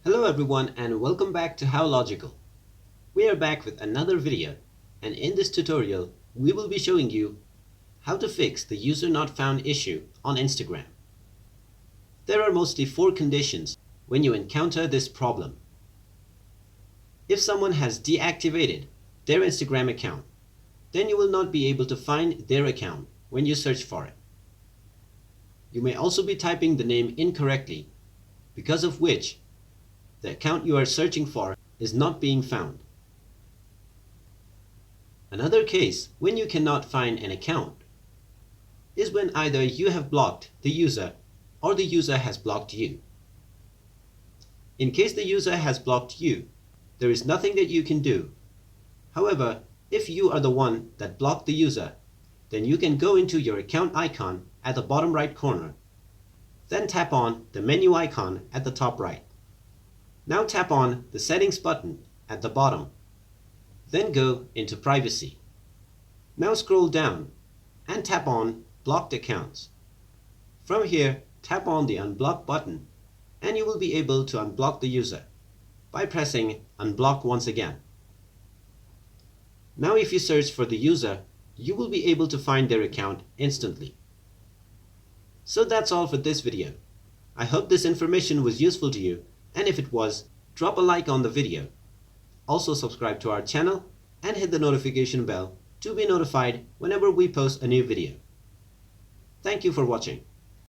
Hello everyone and welcome back to How Logical. We are back with another video, and in this tutorial we will be showing you how to fix the user not found issue on Instagram. There are mostly 4 conditions when you encounter this problem. If someone has deactivated their Instagram account, then you will not be able to find their account when you search for it. You may also be typing the name incorrectly, because of which the account you are searching for is not being found. Another case when you cannot find an account is when either you have blocked the user or the user has blocked you. In case the user has blocked you, there is nothing that you can do. However, if you are the one that blocked the user, then you can go into your account icon at the bottom right corner, then tap on the menu icon at the top right. Now tap on the settings button at the bottom, then go into privacy. Now scroll down and tap on blocked accounts. From here, tap on the unblock button and you will be able to unblock the user by pressing unblock once again. Now if you search for the user, you will be able to find their account instantly. So that's all for this video. I hope this information was useful to you, and if it was, drop a like on the video. Also subscribe to our channel and hit the notification bell to be notified whenever we post a new video. Thank you for watching.